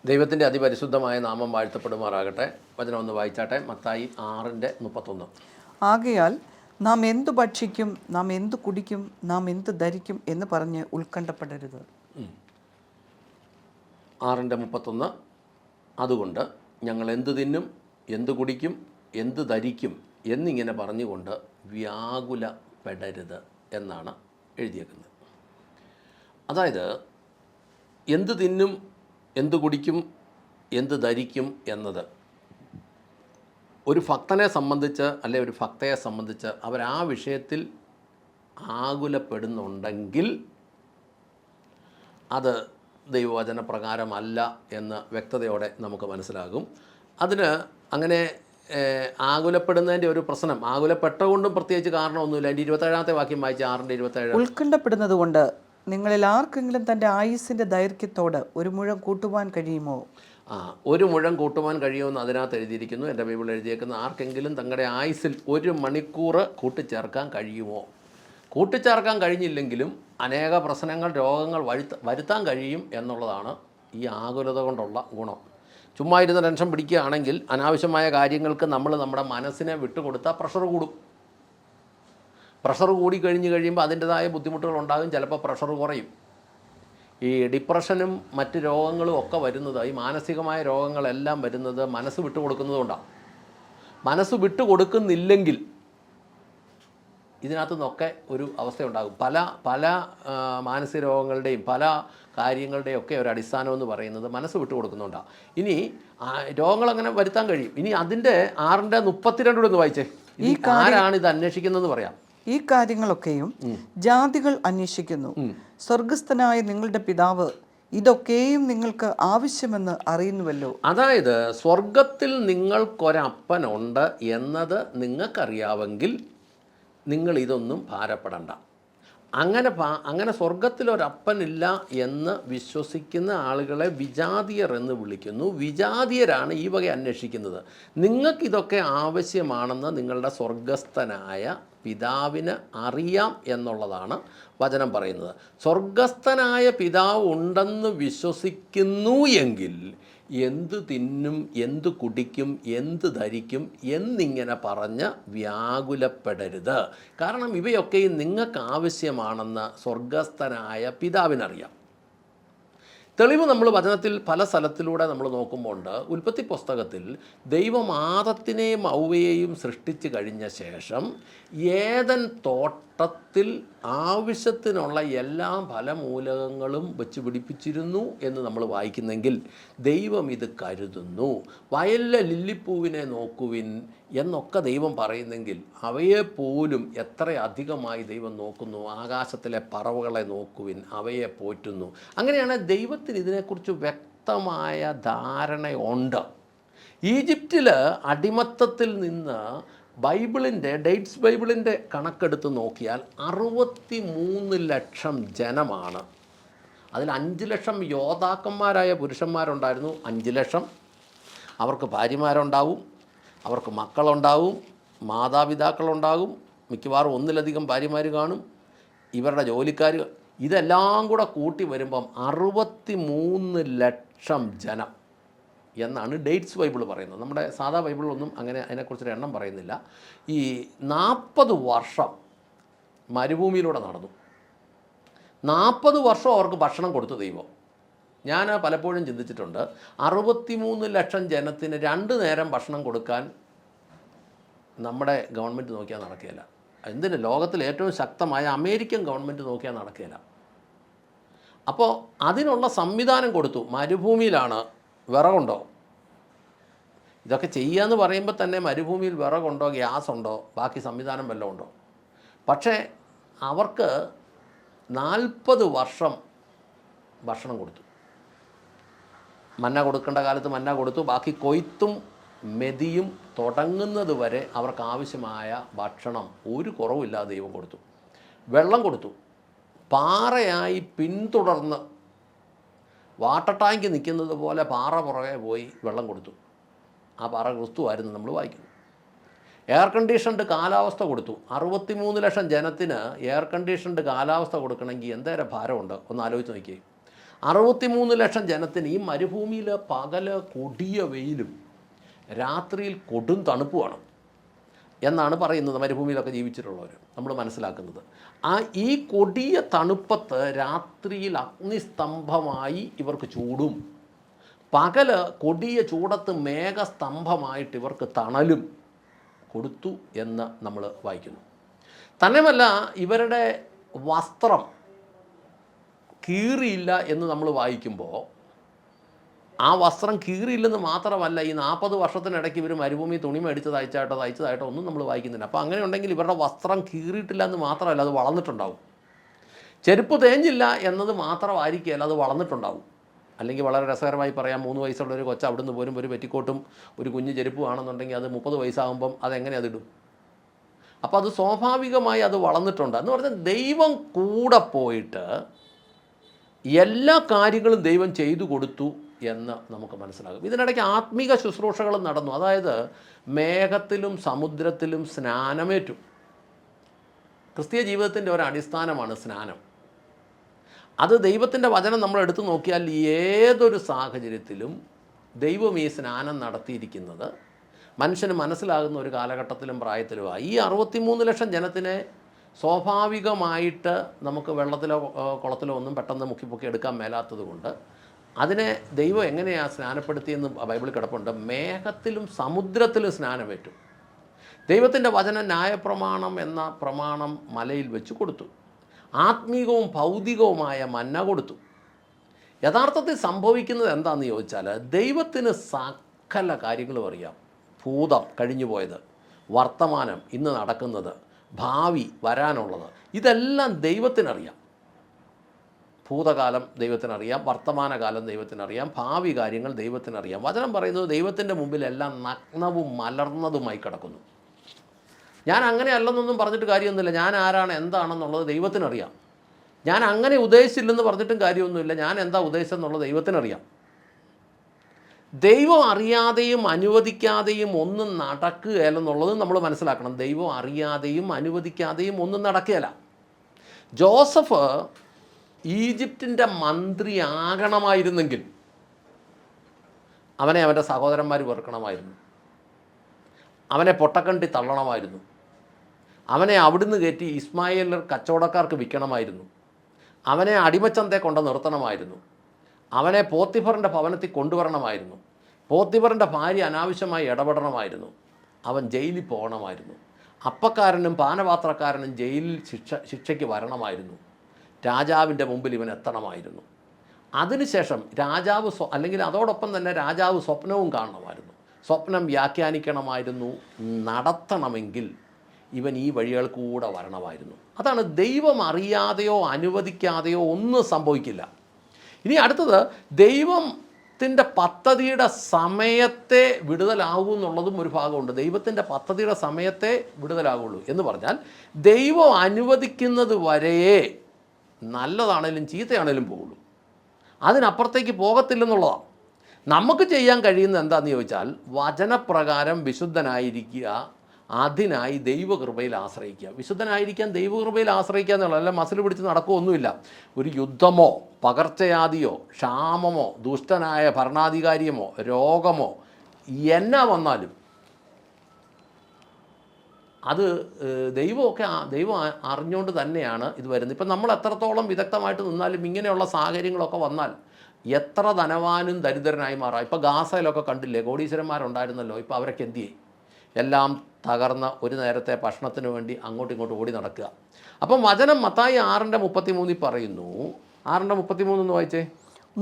ദൈവത്തിൻ്റെ അതിപരിശുദ്ധമായ നാമം വാഴ്ത്തപ്പെടുമാറാകട്ടെ. വചനം ഒന്ന് വായിച്ചാട്ടെ. മത്തായി 6:31. ആകയാൽ നാം എന്തു ഭക്ഷിക്കും, നാം എന്തു കുടിക്കും, നാം എന്ത് ധരിക്കും എന്ന് പറഞ്ഞ് ഉത്കണ്ഠപ്പെടരുത്. 6:31. അതുകൊണ്ട് ഞങ്ങൾ എന്ത് തിന്നും, എന്ത് കുടിക്കും, എന്ത് ധരിക്കും എന്നിങ്ങനെ പറഞ്ഞുകൊണ്ട് വ്യാകുലപ്പെടരുത് എന്നാണ് എഴുതിയേക്കുന്നത്. അതായത് എന്ത് തിന്നും, എന്ത് കുടിക്കും, എന്ത് ധരിക്കും എന്നത് ഒരു ഭക്തനെ സംബന്ധിച്ച് അല്ലെ ഒരു ഭക്തയെ സംബന്ധിച്ച് അവർ ആ വിഷയത്തിൽ ആകുലപ്പെടുന്നുണ്ടെങ്കിൽ അത് ദൈവവചന പ്രകാരമല്ല എന്ന് വ്യക്തതയോടെ നമുക്ക് മനസ്സിലാകും. അതിന് അങ്ങനെ ആകുലപ്പെടുന്നതിൻ്റെ ഒരു പ്രശ്നം, ആകുലപ്പെട്ടുകൊണ്ടും പ്രത്യേകിച്ച് കാരണമൊന്നുമില്ല. എൻ്റെ 27-ാമത്തെ വാക്യം വായിച്ച 6:27. ഉത്കണ്ഠപ്പെടുന്നത് കൊണ്ട് നിങ്ങളിൽ ആർക്കെങ്കിലും തൻ്റെ ആയുസ്സിൻ്റെ ദൈർഘ്യത്തോട് ഒരു മുഴം കൂട്ടുവാൻ കഴിയുമോ? ഒരു മുഴം കൂട്ടുവാൻ കഴിയുമെന്ന് അതിനകത്ത് എഴുതിയിരിക്കുന്നു. എൻ്റെ ബൈബിൾ എഴുതിയേക്കുന്ന ആർക്കെങ്കിലും തങ്ങളുടെ ആയുസ്സിൽ 1 മണിക്കൂർ കൂട്ടിച്ചേർക്കാൻ കഴിയുമോ? കൂട്ടിച്ചേർക്കാൻ കഴിഞ്ഞില്ലെങ്കിലും അനേക പ്രശ്നങ്ങൾ, രോഗങ്ങൾ വരുത്താൻ കഴിയും എന്നുള്ളതാണ് ഈ ആകുലത കൊണ്ടുള്ള ഗുണം. ചുമ്മാ ഇരുന്ന് ടെൻഷൻ പിടിക്കുകയാണെങ്കിൽ അനാവശ്യമായ കാര്യങ്ങൾക്ക് നമ്മൾ നമ്മുടെ മനസ്സിനെ വിട്ടുകൊടുത്താൽ പ്രഷർ കൂടും. പ്രഷർ കൂടി കഴിയുമ്പോൾ അതിൻ്റെതായ ബുദ്ധിമുട്ടുകളുണ്ടാകും. ചിലപ്പോൾ പ്രഷർ കുറയും. ഈ ഡിപ്രഷനും മറ്റ് രോഗങ്ങളും ഒക്കെ വരുന്നത്, ഈ മാനസികമായ രോഗങ്ങളെല്ലാം വരുന്നത് മനസ്സ് വിട്ടുകൊടുക്കുന്നതുകൊണ്ടാണ്. മനസ്സ് വിട്ടുകൊടുക്കുന്നില്ലെങ്കിൽ ഇതിനകത്തു നിന്നൊക്കെ ഒരു അവസ്ഥയുണ്ടാകും. പല മാനസിക രോഗങ്ങളുടെയും പല കാര്യങ്ങളുടെയും ഒക്കെ ഒരു അടിസ്ഥാനം എന്ന് പറയുന്നത് മനസ്സ് വിട്ടുകൊടുക്കുന്നുണ്ടാണ്. ഇനി രോഗങ്ങളങ്ങനെ വരുത്താൻ കഴിയും. ഇനി അതിൻ്റെ 6:32 ഒന്ന് വായിച്ചേ. ഈ ആരാണ് ഇത് അന്വേഷിക്കുന്നതെന്ന് പറയാം. ഈ കാര്യങ്ങളൊക്കെയും ജാതികൾ അന്വേഷിക്കുന്നു. സ്വർഗസ്ഥനായ നിങ്ങളുടെ പിതാവ് ഇതൊക്കെയും നിങ്ങൾക്ക് ആവശ്യമെന്ന് അറിയുന്നുവല്ലോ. അതായത് സ്വർഗത്തിൽ നിങ്ങൾക്കൊരപ്പനുണ്ട് എന്നത് നിങ്ങൾക്കറിയാമെങ്കിൽ നിങ്ങൾ ഇതൊന്നും ഭാരപ്പെടണ്ട. അങ്ങനെ സ്വർഗത്തിലൊരപ്പനില്ല എന്ന് വിശ്വസിക്കുന്ന ആളുകളെ വിജാതിയർ എന്ന് വിളിക്കുന്നു. വിജാതിയരാണ് ഈ വക അന്വേഷിക്കുന്നത്. നിങ്ങൾക്കിതൊക്കെ ആവശ്യമാണെന്ന് നിങ്ങളുടെ സ്വർഗസ്ഥനായ പിതാവിന് അറിയാം എന്നുള്ളതാണ് വചനം പറയുന്നത്. സ്വർഗസ്ഥനായ പിതാവ് ഉണ്ടെന്ന് വിശ്വസിക്കുന്നു എങ്കിൽ എന്ത് തിന്നും, എന്ത് കുടിക്കും, എന്ത് ധരിക്കും എന്നിങ്ങനെ പറഞ്ഞ് വ്യാകുലപ്പെടരുത്. കാരണം ഇവയൊക്കെയും നിങ്ങൾക്ക് ആവശ്യമാണെന്ന് സ്വർഗസ്ഥനായ പിതാവിനറിയാം. തെളിവ് നമ്മൾ വചനത്തിൽ പല സ്ഥലത്തിലൂടെ നമ്മൾ നോക്കുമ്പോൾ ഉണ്ട്. ഉൽപ്പത്തി പുസ്തകത്തിൽ ദൈവം ആദത്തിനെയും ഔവയെയും സൃഷ്ടിച്ചു കഴിഞ്ഞ ശേഷം ഏദൻ തോട്ടത്തിൽ ആവശ്യത്തിനുള്ള എല്ലാ ഫലമൂലകങ്ങളും വെച്ച് പിടിപ്പിച്ചിരുന്നു എന്ന് നമ്മൾ വായിക്കുന്നെങ്കിൽ ദൈവം ഇത് കരുതുന്നു. വയലിലെ ലില്ലിപ്പൂവിനെ നോക്കുവിൻ എന്നൊക്കെ ദൈവം പറയുന്നെങ്കിൽ അവയെപ്പോലും എത്ര അധികമായി ദൈവം നോക്കുന്നു. ആകാശത്തിലെ പറവകളെ നോക്കുവിൻ, അവയെ പോറ്റുന്നു. അങ്ങനെയാണ് ദൈവത്തിന് ഇതിനെക്കുറിച്ച് വ്യക്തമായ ധാരണയുണ്ട്. ഈജിപ്തിൽ അടിമത്തത്തിൽ നിന്ന് ഡേറ്റ്സ് ബൈബിളിൻ്റെ കണക്കെടുത്ത് നോക്കിയാൽ 63 ലക്ഷം ജനമാണ്. അതിൽ 5 ലക്ഷം യോദ്ധാക്കന്മാരായ പുരുഷന്മാരുണ്ടായിരുന്നു. 5 ലക്ഷം അവർക്ക് ഭാര്യമാരുണ്ടാവും, അവർക്ക് മക്കളുണ്ടാവും, മാതാപിതാക്കളുണ്ടാകും, മിക്കവാറും 1-ലധികം ഭാര്യമാർ കാണും, ഇവരുടെ ജോലിക്കാർ. ഇതെല്ലാം കൂടെ കൂട്ടി വരുമ്പം 63 ലക്ഷം ജനം എന്നാണ് ഡേറ്റ്സ് ബൈബിൾ പറയുന്നത്. നമ്മുടെ സാധാ ബൈബിളിലൊന്നും അങ്ങനെ അതിനെക്കുറിച്ചൊരു എണ്ണം പറയുന്നില്ല. ഈ 40 വർഷം മരുഭൂമിയിലൂടെ നടന്നു. 40 വർഷം അവർക്ക് ഭക്ഷണം കൊടുത്തു ദൈവം. ഞാൻ പലപ്പോഴും ചിന്തിച്ചിട്ടുണ്ട്, 63 ലക്ഷം ജനത്തിന് 2 നേരം ഭക്ഷണം കൊടുക്കാൻ നമ്മുടെ ഗവൺമെൻറ് നോക്കിയാൽ നടക്കുകയില്ല. എന്തിന്, ലോകത്തിൽ ഏറ്റവും ശക്തമായ അമേരിക്കൻ ഗവൺമെൻറ് നോക്കിയാൽ നടക്കുകയില്ല. അപ്പോൾ അതിനുള്ള സംവിധാനം കൊടുത്തു. മരുഭൂമിയിലാണ്, വിറകുണ്ടോ? ഇതൊക്കെ ചെയ്യാന്ന് പറയുമ്പോൾ തന്നെ മരുഭൂമിയിൽ വിറകുണ്ടോ, ഗ്യാസ് ഉണ്ടോ, ബാക്കി സംവിധാനം വല്ലതും ഉണ്ടോ? പക്ഷേ അവർക്ക് 40 വർഷം ഭക്ഷണം കൊടുത്തു. മന്ന കൊടുക്കേണ്ട കാലത്ത് മന്ന കൊടുത്തു. ബാക്കി കൊയ്ത്തും മെതിയും തുടങ്ങുന്നത് വരെ അവർക്ക് ആവശ്യമായ ഭക്ഷണം ഒരു കുറവില്ലാതെ ദൈവം കൊടുത്തു. വെള്ളം കൊടുത്തു. പാറയായി പിന്തുടർന്ന് വാട്ടർ ടാങ്ക് നിൽക്കുന്നത് പോലെ പാറ പുറകെ പോയി വെള്ളം കൊടുത്തു. ആ പാറ ക്രിസ്തുവായിരുന്നു നമ്മൾ വായിക്കുന്നു. എയർ കണ്ടീഷൻഡ് കാലാവസ്ഥ കൊടുത്തു. 63 ലക്ഷം ജനത്തിന് എയർ കണ്ടീഷൻഡ് കാലാവസ്ഥ കൊടുക്കണമെങ്കിൽ എന്തേരം ഭാരമുണ്ട് ഒന്ന് ആലോചിച്ച് നോക്കിയേ. 63 ലക്ഷം ജനത്തിന് ഈ മരുഭൂമിയിൽ പകല് കൊടിയ വെയിലും രാത്രിയിൽ കൊടും തണുപ്പുമാണ് എന്നാണ് പറയുന്നത് മരുഭൂമിയിലൊക്കെ ജീവിച്ചിട്ടുള്ളവർ നമ്മൾ മനസ്സിലാക്കുന്നത്. ഈ കൊടിയ തണുപ്പത്ത് രാത്രിയിൽ അഗ്നിസ്തംഭമായി ഇവർക്ക് ചൂടും, പകല് കൊടിയ ചൂടത്ത് മേഘസ്തംഭമായിട്ട് ഇവർക്ക് തണലും കൊടുത്തു എന്ന് നമ്മൾ വായിക്കുന്നു. തന്നെയുമല്ല, ഇവരുടെ വസ്ത്രം കീറിയില്ല എന്ന് നമ്മൾ വായിക്കുമ്പോൾ ആ വസ്ത്രം കീറിയില്ലെന്ന് മാത്രമല്ല, ഈ 40 വർഷത്തിനിടയ്ക്ക് ഇവർ മരുഭൂമി തുണി മേടിച്ച് തയ്ച്ചതായിട്ടോ ഒന്നും നമ്മൾ വായിക്കുന്നില്ല. അപ്പോൾ അങ്ങനെ ഉണ്ടെങ്കിൽ ഇവരുടെ വസ്ത്രം കീറിയിട്ടില്ല എന്ന് മാത്രമല്ല, അത് വളർന്നിട്ടുണ്ടാവും. ചെരുപ്പ് തേഞ്ഞില്ല എന്നത് മാത്രമായിരിക്കുകയല്ല, അത് വളർന്നിട്ടുണ്ടാവും. അല്ലെങ്കിൽ വളരെ രസകരമായി പറയാം, 3 വയസ്സുള്ള ഒരു കൊച്ച അവിടുന്ന് പോരും ഒരു പെറ്റിക്കോട്ടും ഒരു കുഞ്ഞ് ചെരുപ്പും ആണെന്നുണ്ടെങ്കിൽ അത് 30 വയസ്സാകുമ്പം അതെങ്ങനെ അതിടും? അപ്പോൾ അത് സ്വാഭാവികമായി അത് വളർന്നിട്ടുണ്ട്. എന്ന് പറഞ്ഞാൽ ദൈവം കൂടെ പോയിട്ട് എല്ലാ കാര്യങ്ങളും ദൈവം ചെയ്തു കൊടുത്തു എന്ന് നമുക്ക് മനസ്സിലാകും. ഇതിനിടയ്ക്ക് ആത്മീക ശുശ്രൂഷകൾ നടന്നു. അതായത് മേഘത്തിലും സമുദ്രത്തിലും സ്നാനമേറ്റു. ക്രിസ്തീയ ജീവിതത്തിൻ്റെ ഒരു അടിസ്ഥാനമാണ് സ്നാനം. അത് ദൈവത്തിൻ്റെ വചനം നമ്മൾ എടുത്തു നോക്കിയാൽ ഏതൊരു സാഹചര്യത്തിലും ദൈവം ഈ സ്നാനം നടത്തിയിരിക്കുന്നത് മനുഷ്യന് മനസ്സിലാകുന്ന ഒരു കാലഘട്ടത്തിലും പ്രായത്തിലുമായി. ഈ 63 ലക്ഷം ജനത്തിനെ സ്വാഭാവികമായിട്ട് നമുക്ക് വെള്ളത്തിലോ കുളത്തിലോ ഒന്നും പെട്ടെന്ന് മുക്കിപ്പൊക്കി എടുക്കാൻ മേലാത്തത് കൊണ്ട് അതിനെ ദൈവം എങ്ങനെയാണ് സ്നാനപ്പെടുത്തിയെന്ന് ബൈബിളിൽ കിടപ്പുണ്ട്. മേഘത്തിലും സമുദ്രത്തിലും സ്നാനമേറ്റു. ദൈവത്തിൻ്റെ വചനം ന്യായപ്രമാണം എന്ന പ്രമാണം മലയിൽ വെച്ച് കൊടുത്തു. ആത്മീകവും ഭൗതികവുമായ മന്ന കൊടുത്തു. യഥാർത്ഥത്തിൽ സംഭവിക്കുന്നത് എന്താണെന്ന് ചോദിച്ചാൽ, ദൈവത്തിന് സകല കാര്യങ്ങളും അറിയാം. ഭൂതം കഴിഞ്ഞു പോയത്, വർത്തമാനം ഇന്ന് നടക്കുന്നത്, ഭാവി വരാനുള്ളത്, ഇതെല്ലാം ദൈവത്തിനറിയാം. ഭൂതകാലം ദൈവത്തിനറിയാം, വർത്തമാനകാലം ദൈവത്തിനറിയാം, ഭാവി കാര്യങ്ങൾ ദൈവത്തിനറിയാം. വചനം പറയുന്നത് ദൈവത്തിൻ്റെ മുമ്പിൽ എല്ലാം നഗ്നവും മലർന്നതുമായി കിടക്കുന്നു. ഞാൻ അങ്ങനെ അല്ലെന്നൊന്നും പറഞ്ഞിട്ട് കാര്യമൊന്നുമില്ല. ഞാൻ ആരാണ് എന്താണെന്നുള്ളത് ദൈവത്തിനറിയാം. ഞാൻ അങ്ങനെ ഉദ്ദേശിച്ചില്ലെന്ന് പറഞ്ഞിട്ടും കാര്യമൊന്നുമില്ല. ഞാൻ എന്താ ഉദ്ദേശിച്ചെന്നുള്ളത് ദൈവത്തിനറിയാം. ദൈവം അറിയാതെയും അനുവദിക്കാതെയും ഒന്നും നടക്കുകയില്ലെന്നുള്ളത് നമ്മൾ മനസ്സിലാക്കണം. ദൈവം അറിയാതെയും അനുവദിക്കാതെയും ഒന്നും നടക്കുകയില്ല. ജോസഫ് ഈജിപ്തിൻ്റെ മന്ത്രി ആകണമായിരുന്നെങ്കിൽ അവനെ അവൻ്റെ സഹോദരന്മാർ വെറുക്കണമായിരുന്നു, അവനെ പൊട്ടക്കണ്ടി തള്ളണമായിരുന്നു, അവനെ അവിടുന്ന് കയറ്റി ഇസ്മായേലർ കച്ചവടക്കാർക്ക് വിൽക്കണമായിരുന്നു, അവനെ അടിമച്ചന്തയെ കൊണ്ട് നിർത്തണമായിരുന്നു, അവനെ പോത്തിഫറിൻ്റെ ഭവനത്തിൽ കൊണ്ടുവരണമായിരുന്നു, പോത്തിഫറിൻ്റെ ഭാര്യ അനാവശ്യമായി ഇടപെടണമായിരുന്നു, അവൻ ജയിലിൽ പോകണമായിരുന്നു, അപ്പക്കാരനും പാനപാത്രക്കാരനും ജയിലിൽ ശിക്ഷയ്ക്ക് വരണമായിരുന്നു, രാജാവിൻ്റെ മുമ്പിൽ ഇവൻ എത്തണമായിരുന്നു. അതിനുശേഷം രാജാവ് അല്ലെങ്കിൽ അതോടൊപ്പം തന്നെ രാജാവ് സ്വപ്നവും കാണണമായിരുന്നു, സ്വപ്നം വ്യാഖ്യാനിക്കണമായിരുന്നു. നടത്തണമെങ്കിൽ ഇവൻ ഈ വഴികൾ കൂടെ വരണമായിരുന്നു. അതാണ് ദൈവം അറിയാതെയോ അനുവദിക്കാതെയോ ഒന്നും സംഭവിക്കില്ല. ഇനി അടുത്തത്, ദൈവത്തിൻ്റെ പദ്ധതിയുടെ സമയത്തെ വിടുതലാകൂ എന്നുള്ളതും ഒരു ഭാഗമുണ്ട്. ദൈവത്തിൻ്റെ പദ്ധതിയുടെ സമയത്തെ വിടുതലാകുള്ളൂ എന്ന് പറഞ്ഞാൽ ദൈവം അനുവദിക്കുന്നത് വരെയേ നല്ലതാണേലും ചീത്തയാണേലും പോകുള്ളൂ, അതിനപ്പുറത്തേക്ക് പോകത്തില്ലെന്നുള്ളതാണ്. നമുക്ക് ചെയ്യാൻ കഴിയുന്നത് എന്താണെന്ന് ചോദിച്ചാൽ വചനപ്രകാരം വിശുദ്ധനായിരിക്കുക, അതിനായി ദൈവകൃപയിൽ ആശ്രയിക്കുക. വിശുദ്ധനായിരിക്കാൻ ദൈവകൃപയിൽ ആശ്രയിക്കുക എന്നുള്ളതല്ല മസിൽ പിടിച്ച് നടക്കുകയൊന്നുമില്ല. ഒരു യുദ്ധമോ പകർച്ചവ്യാധിയോ ക്ഷാമമോ ദുഷ്ടനായ ഭരണാധികാരിയമോ രോഗമോ എന്നാ വന്നാലും അത് ദൈവം അറിഞ്ഞുകൊണ്ട് തന്നെയാണ് ഇത് വരുന്നത്. ഇപ്പം നമ്മൾ എത്രത്തോളം വിദഗ്ധമായിട്ട് നിന്നാലും ഇങ്ങനെയുള്ള സാഹചര്യങ്ങളൊക്കെ വന്നാൽ എത്ര ധനവാനും ദരിദ്രനായി മാറാം. ഇപ്പോൾ ഗാസയിലൊക്കെ കണ്ടില്ലേ, കോടീശ്വരന്മാരുണ്ടായിരുന്നല്ലോ, ഇപ്പോൾ അവരൊക്കെ എന്ത് ചെയ്യും? എല്ലാം തകർന്ന ഒരു നേരത്തെ ഭക്ഷണത്തിന് വേണ്ടി അങ്ങോട്ടും ഇങ്ങോട്ടും ഓടി നടക്കുക. അപ്പം വചനം മത്തായി 6:33 പറയുന്നു. 6:33 എന്ന് വായിച്ചേ.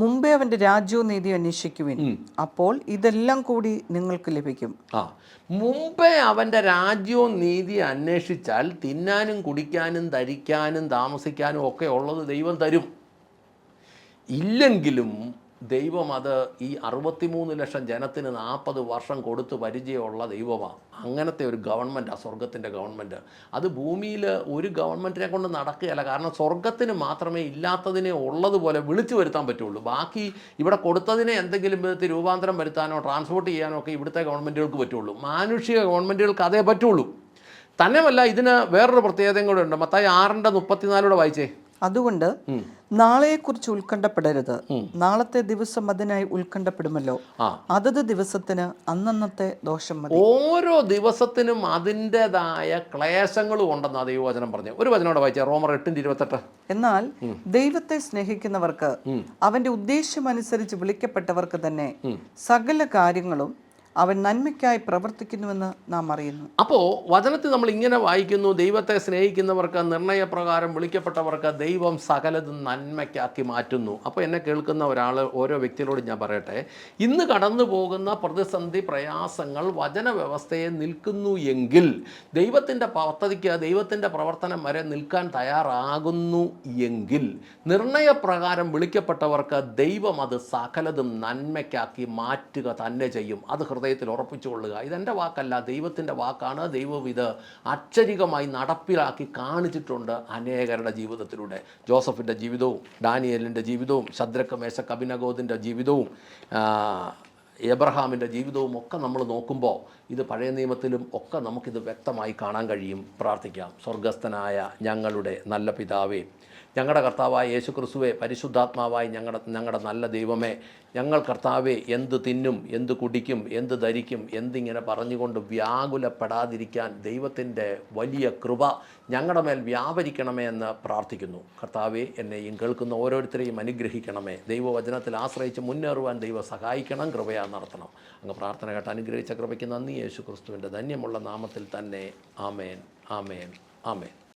മുമ്പേ അവൻ്റെ രാജ്യവും നീതിയും അന്വേഷിക്കുവിൻ, അപ്പോൾ ഇതെല്ലാം കൂടി നിങ്ങൾക്ക് ലഭിക്കും. മുമ്പേ അവൻ്റെ രാജ്യവും നീതി അന്വേഷിച്ചാൽ തിന്നാനും കുടിക്കാനും ധരിക്കാനും താമസിക്കാനും ഒക്കെ ഉള്ളത് ദൈവം തരും. ഇല്ലെങ്കിലും ദൈവം അത് ഈ 63 ലക്ഷം ജനത്തിന് 40 വർഷം കൊടുത്ത് പരിചയമുള്ള ദൈവമാണ്. അങ്ങനത്തെ ഒരു ഗവൺമെൻറ്റാണ് സ്വർഗത്തിൻ്റെ ഗവൺമെൻറ്. അത് ഭൂമിയിൽ ഒരു ഗവൺമെൻറ്റിനെ കൊണ്ട് നടക്കുകയല്ല. കാരണം സ്വർഗത്തിന് മാത്രമേ ഇല്ലാത്തതിനെ ഉള്ളതുപോലെ വിളിച്ചു വരുത്താൻ പറ്റുള്ളൂ. ബാക്കി ഇവിടെ കൊടുത്തതിനെ എന്തെങ്കിലും വിധത്തിൽ രൂപാന്തരം വരുത്താനോ ട്രാൻസ്പോർട്ട് ചെയ്യാനോ ഒക്കെ ഇവിടുത്തെ ഗവൺമെൻറ്റുകൾക്ക് പറ്റുള്ളൂ. മാനുഷിക ഗവൺമെൻറ്റുകൾക്ക് അതേ പറ്റുള്ളൂ. തന്നെയുമല്ല, ഇതിന് വേറൊരു പ്രത്യേകതയും കൂടെ ഉണ്ട്. മത്തായി 6:34 വായിച്ചേ. അതുകൊണ്ട് നാളെയെക്കുറിച്ച് ഉത്കണ്ഠപ്പെടരുത്. നാളത്തെ ദിവസം അതിനായി ഉത്കണ്ഠപ്പെടുമല്ലോ. അതത് ദിവസത്തിന് അന്നന്നത്തെ ദോഷം മതി. ഓരോ ദിവസത്തിനും അതിൻ്റെതായ ക്ലേശങ്ങളും ഉണ്ടെന്നാണ് ദൈവവചനം പറഞ്ഞു. ഒരു വചനോടെ വായിച്ചാൽ റോമർ 8:28. എന്നാൽ ദൈവത്തെ സ്നേഹിക്കുന്നവർക്ക് അവന്റെ ഉദ്ദേശ്യമനുസരിച്ച് വിളിക്കപ്പെട്ടവർക്ക് തന്നെ സകല കാര്യങ്ങളും അവൻ നന്മയ്ക്കായി പ്രവർത്തിക്കുന്നുവെന്ന് നാം അറിയുന്നു. അപ്പോൾ വചനത്തിൽ നമ്മൾ ഇങ്ങനെ വായിക്കുന്നു, ദൈവത്തെ സ്നേഹിക്കുന്നവർക്ക്, നിർണയപ്രകാരം വിളിക്കപ്പെട്ടവർക്ക് ദൈവം സകലതും നന്മയ്ക്കാക്കി മാറ്റുന്നു. അപ്പോൾ എന്നെ കേൾക്കുന്ന ഒരാൾ, ഓരോ വ്യക്തികളോട് ഞാൻ പറയട്ടെ, ഇന്ന് കടന്നു പോകുന്ന പ്രതിസന്ധി, പ്രയാസങ്ങൾ വചന വ്യവസ്ഥയെ നിൽക്കുന്നു എങ്കിൽ, ദൈവത്തിൻ്റെ പദ്ധതിക്ക്, ദൈവത്തിൻ്റെ പ്രവർത്തനം വരെ നിൽക്കാൻ തയ്യാറാകുന്നു എങ്കിൽ, നിർണയപ്രകാരം വിളിക്കപ്പെട്ടവർക്ക് ദൈവം അത് സകലതും നന്മയ്ക്കാക്കി മാറ്റുക തന്നെ ചെയ്യും. അത് ഹൃദയത്തിൽ ഉറപ്പിച്ചുകൊള്ളുക. ഇതെൻ്റെ വാക്കല്ല, ദൈവത്തിൻ്റെ വാക്കാണ്. ദൈവം ഇത് അക്ഷരികമായി നടപ്പിലാക്കി കാണിച്ചിട്ടുണ്ട് അനേകരുടെ ജീവിതത്തിലൂടെ. ജോസഫിൻ്റെ ജീവിതവും, ഡാനിയേലിൻ്റെ ജീവിതവും, ശദ്രക്ക് മേശക്ക് അബേദ്നെഗോവിൻ്റെ ജീവിതവും, എബ്രഹാമിൻ്റെ ജീവിതവും ഒക്കെ നമ്മൾ നോക്കുമ്പോൾ ഇത് പഴയ നിയമത്തിലും ഒക്കെ നമുക്കിത് വ്യക്തമായി കാണാൻ കഴിയും. പ്രാർത്ഥിക്കാം. സ്വർഗസ്ഥനായ ഞങ്ങളുടെ നല്ല പിതാവേ, ഞങ്ങളുടെ കർത്താവായ യേശു ക്രിസ്തുവേ, പരിശുദ്ധാത്മാവായി ഞങ്ങളുടെ നല്ല ദൈവമേ, ഞങ്ങൾ കർത്താവെ എന്ത് തിന്നും, എന്ത് കുടിക്കും, എന്ത് ധരിക്കും, എന്തിങ്ങനെ പറഞ്ഞുകൊണ്ട് വ്യാകുലപ്പെടാതിരിക്കാൻ ദൈവത്തിൻ്റെ വലിയ കൃപ ഞങ്ങളുടെ മേൽ വ്യാപരിക്കണമേ എന്ന് പ്രാർത്ഥിക്കുന്നു. കർത്താവെ, എന്നെയും കേൾക്കുന്ന ഓരോരുത്തരെയും അനുഗ്രഹിക്കണമേ. ദൈവവചനത്തിൽ ആശ്രയിച്ച് മുന്നേറുവാൻ ദൈവം സഹായിക്കണം, കൃപയാ നടത്തണം. അങ്ങ് പ്രാർത്ഥന കേട്ട് അനുഗ്രഹിച്ച കൃപയ്ക്ക് നന്ദി. യേശു ക്രിസ്തുവിൻ്റെ ധന്യമുള്ള നാമത്തിൽ തന്നെ. ആമേൻ, ആമേൻ, ആമേൻ.